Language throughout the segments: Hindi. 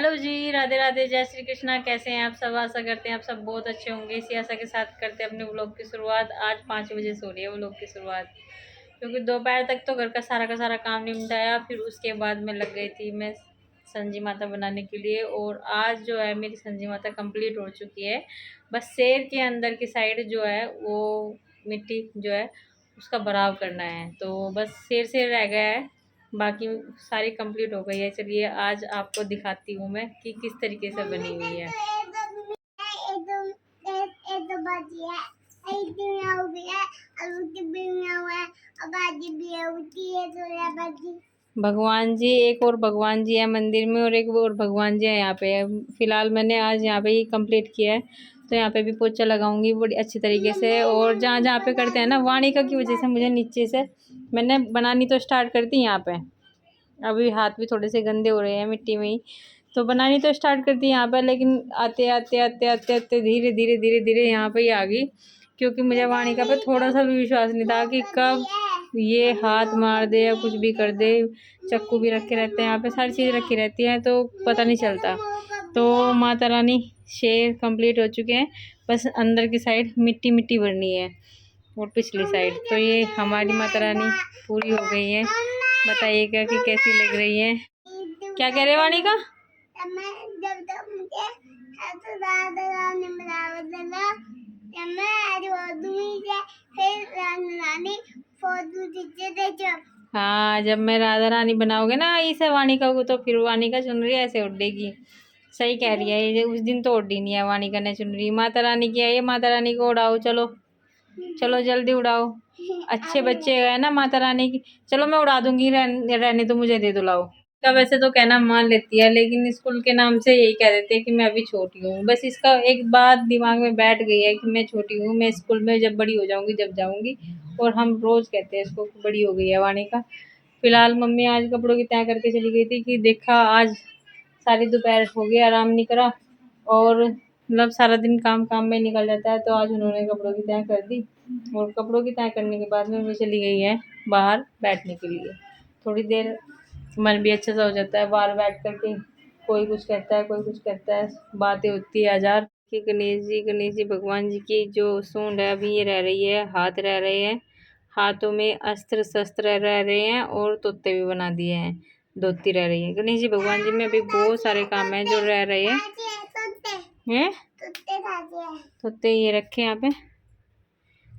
हेलो जी, राधे राधे, जय श्री कृष्णा। कैसे हैं आप सब? आशा करते हैं आप सब बहुत अच्छे होंगे। इसी आशा के साथ करते हैं अपने व्लॉग की शुरुआत। आज 5 बजे से हो रही है व्लॉग की शुरुआत, क्योंकि दोपहर तक तो घर का सारा काम निपटाया। फिर उसके बाद मैं लग गई थी मैं संजी माता बनाने के लिए। और आज जो है मेरी संजी माता कंप्लीट हो चुकी है। बस शेर के अंदर की साइड जो है वो मिट्टी जो है उसका भराव करना है, तो बस शेर रह गया है। बाकी सारी कंप्लीट हो गई है। चलिए आज आपको दिखाती हूँ मैं कि किस तरीके से बनी हुई है। भगवान जी, एक और भगवान जी है मंदिर में और एक और भगवान जी है यहाँ पे। फिलहाल मैंने आज यहाँ पे ही कंप्लीट किया है, तो यहाँ पे भी पोछा लगाऊंगी बड़ी अच्छी तरीके से। और जहाँ जहाँ पे करते हैं ना, वाणिका की वजह से मुझे नीचे से मैंने बनानी तो स्टार्ट कर दी यहाँ पे। अभी हाथ भी थोड़े से गंदे हो रहे हैं मिट्टी में ही, तो बनानी तो स्टार्ट कर दी यहाँ पर। लेकिन आते आते आते आते आते धीरे धीरे धीरे धीरे यहाँ पे ही आ गई, क्योंकि मुझे वाणिका पे थोड़ा सा भी विश्वास नहीं था कि कब ये हाथ मार दे या कुछ भी कर दे। चक्कू भी रखे रहते हैं यहाँ पे, सारी चीज़ रखी रहती हैं, तो पता नहीं चलता। तो माता रानी शेर कंप्लीट हो चुके हैं, बस अंदर की साइड मिट्टी मिट्टी भरनी है और पिछली साइड। तो ये हमारी माता रानी पूरी हो गई है। बताइएगा कि कैसी लग रही है। क्या कह रहे वाणी का? हाँ, जब मैं राधा रानी बनाओगे ना इसे वाणिका को, तो फिर वाणिका चुनरी ऐसे उड़ेगी। सही कह रही है, ये उस दिन तो उड़ी नहीं है वाणिका ने चुनरी। माता रानी की है ये, माता रानी को उड़ाओ। चलो चलो जल्दी उड़ाओ, अच्छे बच्चे है ना माता रानी की। चलो मैं उड़ा दूंगी, रहने तो मुझे दे दो, लाओ। का वैसे तो कहना मान लेती है, लेकिन स्कूल के नाम से यही कह देते हैं कि मैं अभी छोटी हूँ। बस इसका एक बात दिमाग में बैठ गई है कि मैं छोटी हूँ, मैं स्कूल में जब बड़ी हो जाऊंगी जब जाऊंगी। और हम रोज कहते हैं इसको कि बड़ी हो गई है वाणी का। फिलहाल मम्मी आज कपड़ों की तय करके चली गई थी कि देखा आज सारी दोपहर हो गई, आराम नहीं करा, और मतलब सारा दिन काम काम में निकल जाता है। तो आज उन्होंने कपड़ों की तय कर दी, और कपड़ों की तय करने के बाद में वो चली गई है बाहर बैठने के लिए। थोड़ी देर मन भी अच्छा सा हो जाता है बाहर बैठ कर के। कोई कुछ कहता है, कोई कुछ कहता है, बातें होती है हजार कि गणेश जी भगवान जी की जो सूंड है अभी ये रह रही है, हाथ रह रहे हैं, हाथों में अस्त्र शस्त्र रह रहे हैं, और तोते भी बना दिए हैं, धोती रह रही है। गणेश जी भगवान जी में अभी बहुत सारे काम हैं जो रह रहे हैं। तोते ये रखे यहाँ पे,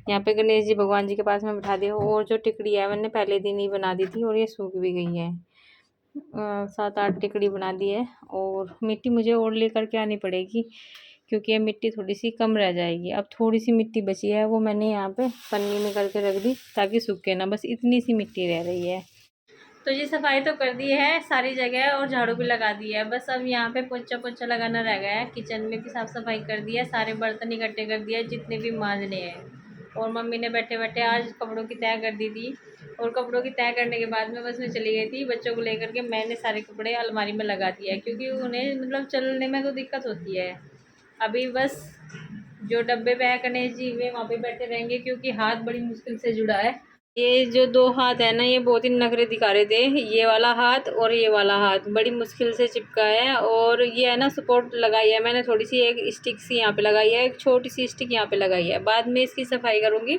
यहाँ पे गणेश जी भगवान जी के पास में बिठा दिया। और जो टिकड़ी है मैंने पहले दिन ही बना दी थी, और ये सूख भी गई है। 7-8 टिकड़ी बना दी है। और मिट्टी मुझे और लेकर के आनी पड़ेगी, क्योंकि ये मिट्टी थोड़ी सी कम रह जाएगी। अब थोड़ी सी मिट्टी बची है, वो मैंने यहाँ पे पन्नी में करके रख दी ताकि सूखे ना। बस इतनी सी मिट्टी रह रही है। तो जी सफाई तो कर दी है सारी जगह, और झाड़ू भी लगा दी है। बस अब यहाँ पे पोछा लगाना रह गया है। किचन में भी साफ़ सफाई कर दी है, सारे बर्तन इकट्ठे कर दिए जितने भी मांजने हैं। और मम्मी ने बैठे बैठे आज कपड़ों की तय कर दी थी। और कपड़ों की तय करने के बाद में बस मैं चली गई थी बच्चों को लेकर के। मैंने सारे कपड़े अलमारी में लगा दिया है, क्योंकि उन्हें मतलब चलने में तो दिक्कत होती है। अभी बस जो डब्बे पे है गणेश जी वे वहाँ पे बैठे रहेंगे, क्योंकि हाथ बड़ी मुश्किल से जुड़ा है। ये जो 2 हाथ है ना, ये बहुत ही नखरे दिखा रहे थे। ये वाला हाथ और ये वाला हाथ बड़ी मुश्किल से चिपका है। और ये है ना सपोर्ट लगाई है मैंने थोड़ी सी, एक स्टिक सी यहाँ पे लगाई है, एक छोटी सी स्टिक यहाँ पे लगाई है। बाद में इसकी सफाई करूँगी।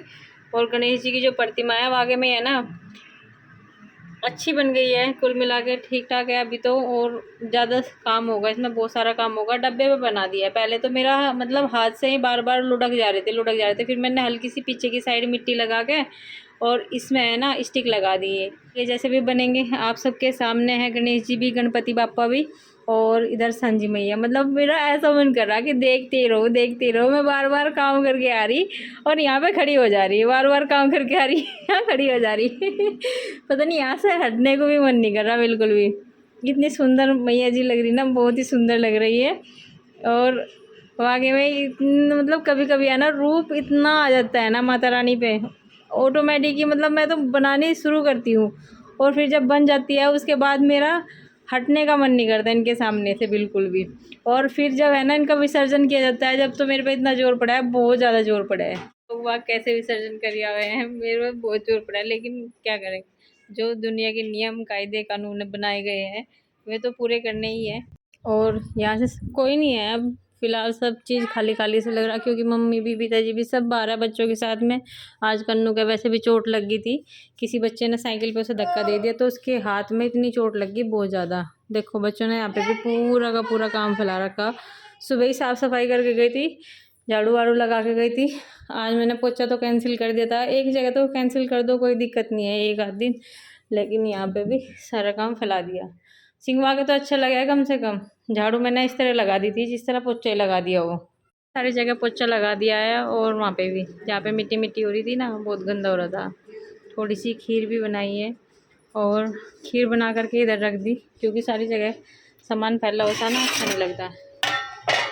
और गणेश जी की जो प्रतिमा है वो आगे में है ना, अच्छी बन गई है, कुल मिला के ठीक ठाक है अभी तो। और ज़्यादा काम होगा इसमें, बहुत सारा काम होगा। डब्बे पे बना दिया है। पहले तो मेरा मतलब हाथ से ही बार बार लुढ़क जा रहे थे। फिर मैंने हल्की सी पीछे की साइड मिट्टी लगा के और इसमें है ना स्टिक लगा दिए। ये जैसे भी बनेंगे आप सबके सामने है गणेश जी भी, गणपति बापा भी, और इधर संजी मैया। मतलब मेरा ऐसा मन कर रहा कि देखते रहो। मैं बार बार काम करके आ रही और यहाँ पे खड़ी हो जा रही, बार बार काम करके आ रही यहाँ खड़ी हो जा रही पता नहीं, यहाँ से हटने को भी मन नहीं कर रहा बिल्कुल भी। इतनी सुंदर मैया जी लग रही ना, बहुत ही सुंदर लग रही है। और वाकई में इतना मतलब कभी कभी है ना रूप इतना आ जाता है ना माता रानी पे ऑटोमेटिक ही। मतलब मैं तो बनानी शुरू करती हूँ, और फिर जब बन जाती है उसके बाद मेरा हटने का मन नहीं करता इनके सामने से बिल्कुल भी। और फिर जब है ना इनका विसर्जन किया जाता है, जब तो मेरे पे इतना जोर पड़ा है, बहुत ज़्यादा जोर पड़ा है। लोग वहाँ कैसे विसर्जन कर हुए हैं, मेरे पे बहुत जोर पड़ा है। लेकिन क्या करें, जो दुनिया के नियम कायदे कानून बनाए गए हैं वे तो पूरे करने ही है। और यहाँ से कोई नहीं है अब फ़िलहाल, सब चीज़ खाली खाली से लग रहा, क्योंकि मम्मी भी पिताजी भी सब 12 बच्चों के साथ में। आज कन्नू के वैसे भी चोट लग गई थी, किसी बच्चे ने साइकिल पे उसे धक्का दे दिया तो उसके हाथ में इतनी चोट लग गई बहुत ज़्यादा। देखो बच्चों ने यहाँ पे भी पूरा का पूरा काम फैला रखा। सुबह ही साफ़ सफाई करके गई थी, झाड़ू वाड़ू लगा के गई थी। आज मैंने पोछा तो कैंसिल कर दिया था, एक जगह तो कैंसिल कर दो कोई दिक्कत नहीं है एक आध दिन, लेकिन यहाँ पे भी सारा काम फैला दिया। सिंगवा के तो अच्छा लगा है कम से कम। झाड़ू मैंने इस तरह लगा दी थी जिस तरह पोछा ही लगा दिया वो, सारी जगह पोछा लगा दिया है। और वहाँ पे भी जहाँ पे मिट्टी मिट्टी हो रही थी ना, बहुत गंदा हो रहा था। थोड़ी सी खीर भी बनाई है और खीर बना करके इधर रख दी, क्योंकि सारी जगह सामान फैला होता है ना, अच्छा नहीं लगता।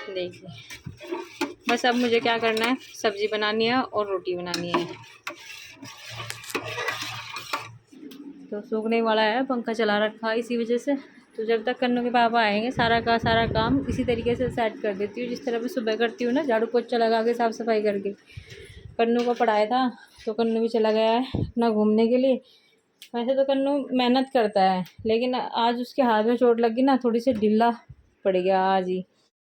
देखिए बस अब मुझे क्या करना है, सब्ज़ी बनानी है और रोटी बनानी है। तो सूखने वाला है, पंखा चला रखा है इसी वजह से। तो जब तक कन्नू के पापा आएंगे सारा का सारा काम इसी तरीके से सेट कर देती हूँ, जिस तरह मैं सुबह करती हूँ ना, झाड़ू पोछा लगा के साफ़ सफाई करके। कन्नू को पढ़ाया था तो कन्नू भी चला गया है अपना घूमने के लिए। वैसे तो कन्नू मेहनत करता है, लेकिन आज उसके हाथ में चोट लगी ना, थोड़ी सी ढीला पड़ गया आज ही।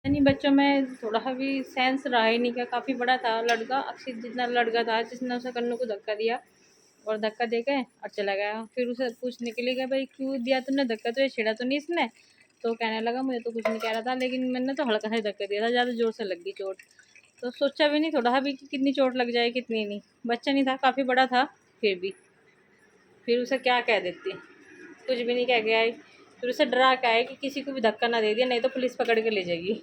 यानी बच्चों में थोड़ा भी सेंस रहा ही नहीं, का काफ़ी बड़ा था लड़का, अक्षित जितना लड़का था, जिसने उसे कन्नू को धक्का दिया और धक्का दे के और चला गया। फिर उसे पूछने के लिए गया, भाई क्यों दिया तुमने धक्का, तो ये छेड़ा तो नहीं इसने? तो कहने लगा मुझे तो कुछ नहीं कह रहा था, लेकिन मैंने तो हल्का सा धक्का दिया था, ज़्यादा ज़ोर से लग गई चोट। तो सोचा भी नहीं थोड़ा भी कि कितनी चोट लग जाए, कितनी नहीं। बच्चा नहीं था, काफ़ी बड़ा था, फिर भी फिर उसे क्या कह देती, कुछ भी नहीं कह के आई। फिर उसे डरा के आए कि किसी को भी धक्का ना दे दिया, नहीं तो पुलिस पकड़ के ले जाएगी।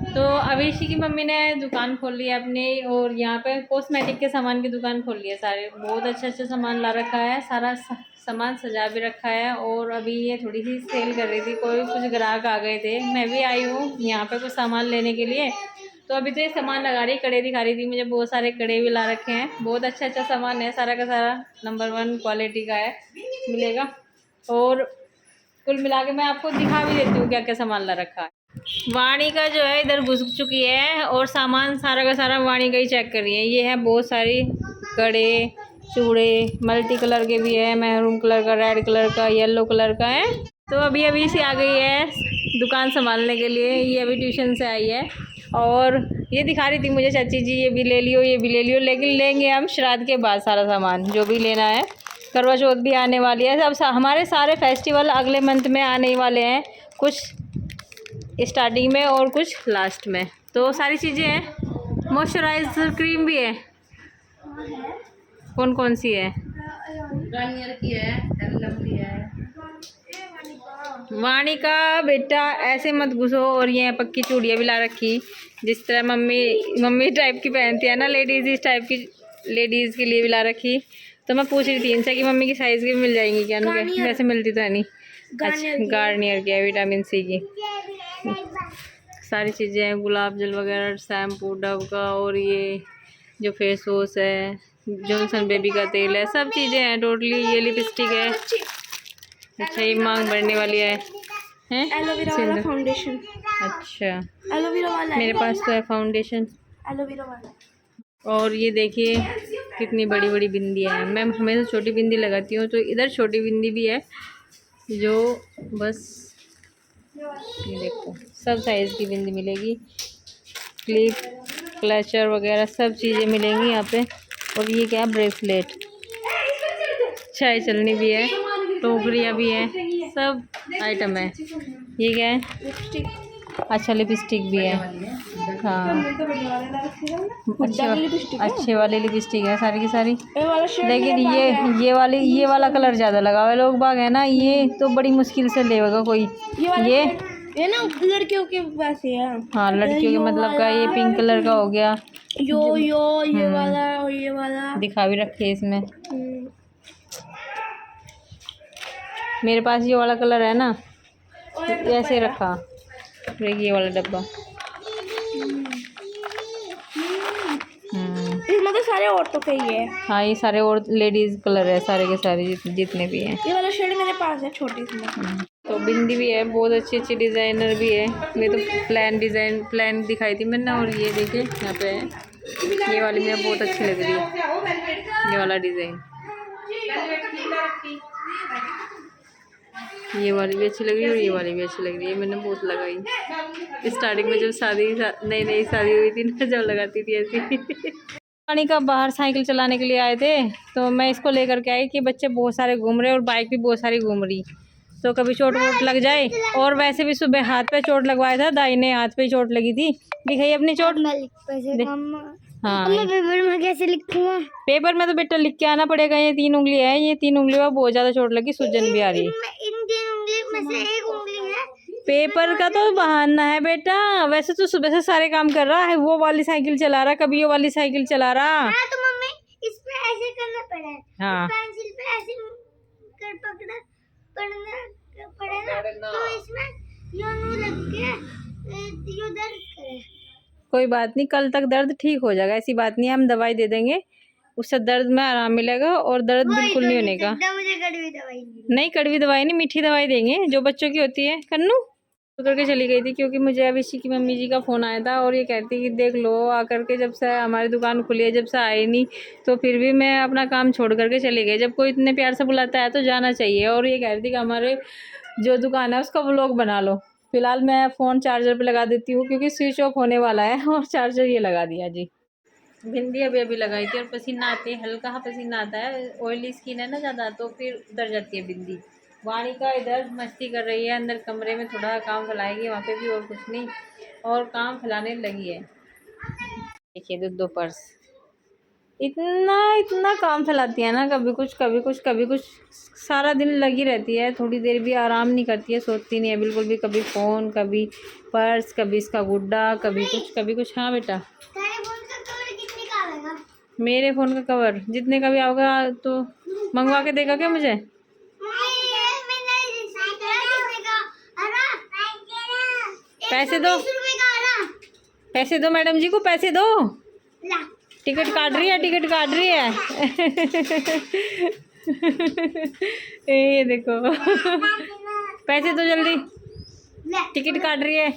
तो अविशी की मम्मी ने दुकान खोल ली है अपनी, और यहाँ पे कॉस्मेटिक के सामान की दुकान खोल ली है। सारे बहुत अच्छा अच्छा सामान ला रखा है, सारा सामान सजा भी रखा है। और अभी ये थोड़ी सी सेल कर रही थी, कोई कुछ ग्राहक आ गए थे, मैं भी आई हूँ यहाँ पे कुछ सामान लेने के लिए। तो अभी तो ये सामान लगा रही, कड़े दिखा रही थी मुझे, बहुत सारे कड़े भी ला रखे हैं, बहुत अच्छा अच्छा सामान है, सारा का सारा नंबर 1 क्वालिटी का है, मिलेगा। और कुल मिला के मैं आपको दिखा भी देती हूँ क्या क्या सामान ला रखा है। वाणी का जो है इधर घुस चुकी है और सामान सारा का सारा वाणी का ही चेक कर रही है। ये है बहुत सारी कड़े चूड़े, मल्टी कलर के भी है, मैरून कलर का, रेड कलर का, येलो कलर का है। तो अभी अभी से आ गई है दुकान संभालने के लिए, ये अभी ट्यूशन से आई है। और ये दिखा रही थी मुझे चाची जी, ये भी ले लियो ये भी ले लियो, लेकिन लेंगे हम श्राद्ध के बाद सारा सामान जो भी लेना है। करवा चौथ भी आने वाली है, अब हमारे सारे फेस्टिवल अगले मंथ में आने वाले हैं, कुछ स्टार्टिंग में और कुछ लास्ट में। तो सारी चीज़ें हैं, मॉइस्चराइजर क्रीम भी है। कौन कौन सी है? गार्नियर की है, एलम की है। वाणी का बेटा ऐसे मत घुसो। और ये पक्की चूड़ियाँ भी ला रखी, जिस तरह मम्मी टाइप की पहनती है ना लेडीज़, इस टाइप की लेडीज़ के लिए भी ला रखी। तो मैं पूछ रही थी इनसे कि मम्मी की साइज़ की मिल जाएंगी क्या? वैसे मिलती तो है नहीं। अच्छा गार्नियर की है, विटामिन सी की सारी चीज़ें हैं, गुलाब जल वगैरह, शैम्पू डव का, और ये जो फेस वॉश है, जॉनसन बेबी का तेल है, सब चीज़ें हैं टोटली। ये लिपस्टिक है, अच्छा ये मांग भरने वाली है एलोवेरा वाला फाउंडेशन। अच्छा एलोवेरा वाला मेरे पास तो है फाउंडेशन एलोवेरा वाला। और ये देखिए कितनी बड़ी बड़ी बिंदियाँ हैं। मैं हमेशा छोटी बिंदी लगाती हूँ, तो इधर छोटी बिंदी भी है, जो बस ये देखो सब साइज़ की बिंदी मिलेगी, क्लिप क्लचर वगैरह सब चीज़ें मिलेंगी यहाँ पे। और ये क्या है, ब्रेसलेट, चाय चलनी भी है, टोकरियाँ भी हैं, सब आइटम है। ये क्या है? लिपस्टिक। अच्छा लिपस्टिक भी है, हाँ अच्छे वाले लिपस्टिक है सारी की सारी। लेकिन ये वाला कलर ज़्यादा लगा हुआ है, लोग बाग है ना, ये तो बड़ी मुश्किल से लेगा कोई। ये ना लड़कियों के पास है। हाँ लड़कियों के मतलब का, ये पिंक कलर का हो गया, ये वाला और ये वाला दिखा भी रखे इसमें। मेरे पास ये वाला कलर है ना, ऐसे रखा, ये वाला डब्बा। इसमें तो सारे औरतों का ही है। हाँ ये सारे और लेडीज़ कलर है सारे के सारे, जितने भी हैं। ये वाला शेड मेरे पास है छोटी सी। तो बिंदी भी है, बहुत अच्छी अच्छी डिज़ाइनर भी है। ये तो प्लान दिखाई थी मैंने, और ये देखिए यहाँ पे है, ये वाली मुझे बहुत अच्छी लग रही है, ये वाला डिज़ाइन। ये वाली भी अच्छी लग रही है और ये वाली भी अच्छी लग रही है। मैंने बहुत लगाई स्टार्टिंग में, जब नई शादी हुई थी ना, जब लगाती थी ऐसी। पानी का बाहर साइकिल चलाने के लिए आए थे, तो मैं इसको लेकर के आई कि बच्चे बहुत सारे घूम रहे और बाइक भी बहुत सारी घूम रही, तो कभी चोट वोट लग जाए। और वैसे भी सुबह हाथ पे चोट लगवाया था, दाहिने हाथ पे चोट लगी थी। दिखाई अपनी चोट। हाँ, पेपर में कैसे लिखूंगा? पेपर में तो बेटा लिख के आना पड़ेगा। ये 3 उंगली है, ये 3 उंगली में बहुत ज्यादा चोट लगी, सूजन भी आ रही है। इन 3 उंगली में से एक उंगली है। पेपर का तो बहाना है बेटा, वैसे तो सुबह से सारे काम कर रहा है। वो वाली साइकिल चला रहा, कभी ये वाली साइकिल चला रहा। हाँ, तो मम्मी इस पे ऐसे करना पड़ा है। हाँ, पेंसिल पे ऐसे कर पकड़ा पड़े ना, तो इसमें यूं लग के यो दर्द करे। कोई बात नहीं, कल तक दर्द ठीक हो जाएगा, ऐसी बात नहीं है। हम दवाई दे देंगे, उससे दर्द में आराम मिलेगा और दर्द बिल्कुल नहीं होने का। मुझे कड़वी दवाई नहीं, कड़वी दवाई नहीं, मीठी दवाई देंगे जो बच्चों की होती है। कन्नू तो करके चली गई थी, क्योंकि मुझे अभिषेक की मम्मी जी का फ़ोन आया था और ये कहती कि देख लो आकर के, जब से हमारी दुकान खुली है, जब से आए नहीं, तो फिर भी मैं अपना काम छोड़ करके चली गई। जब कोई इतने प्यार से बुलाता है तो जाना चाहिए। और ये कह रही थी कि हमारे जो दुकान है उसका व्लॉग बना लो। फिलहाल मैं फ़ोन चार्जर पे लगा देती हूँ, क्योंकि स्विच ऑफ होने वाला है, और चार्जर ये लगा दिया जी। भिंडी अभी लगाई थी और पसीना आती है, हल्का सा पसीना आता है। ऑयली स्किन है ना ज़्यादा, तो फिर उतर जाती है भिंडी। वाणी का इधर मस्ती कर रही है, अंदर कमरे में थोड़ा काम फैलाएगी, वहाँ पे भी, और कुछ नहीं, और काम फैलाने लगी है। देखिए दो पर्स, इतना काम फैलाती है ना, कभी कुछ कभी कुछ कभी कुछ, सारा दिन लगी रहती है। थोड़ी देर भी आराम नहीं करती है, सोती नहीं है बिल्कुल भी। कभी फ़ोन, कभी पर्स, कभी इसका गुड्डा, कभी कुछ कभी कुछ। हाँ बेटा, मेरे फ़ोन का कवर जितने का भी आओगा तो मंगवा के देगा क्या मुझे? पैसे दो, पैसे दो मैडम जी को, पैसे दो। टिकट काट रही है, टिकट काट रही है। ये देखो, पैसे दो जल्दी, टिकट काट रही है।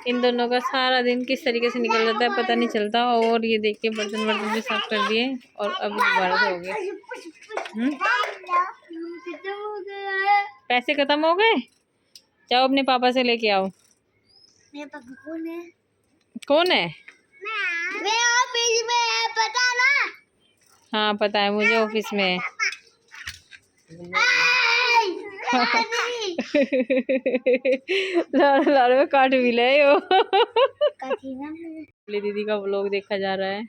इन दोनों का सारा दिन किस तरीके से निकल जाता है पता नहीं चलता। और ये देखिए बर्तन भी साफ कर दिए और अब दोबारा से हो गए। पैसे खत्म हो गए, जाओ अपने पापा से लेके आओ। मेरे पापा कौन है? कौन है? मैं ऑफिस में है, पता ना? हाँ पता है मुझे, ऑफिस में है। लाड़ में काट भी ले हो। बबली दीदी का व्लॉग देखा जा रहा है,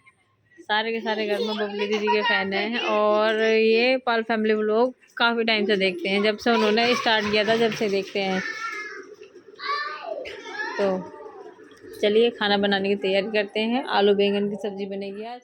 सारे के सारे घर में बबली दीदी के फैन हैं। और ये पाल फैमिली व्लॉग काफ़ी टाइम से देखते हैं, जब से उन्होंने स्टार्ट किया था, जब से देखते हैं। तो चलिए खाना बनाने की तैयारी करते हैं। आलू बैंगन की सब्ज़ी बनेगी आज।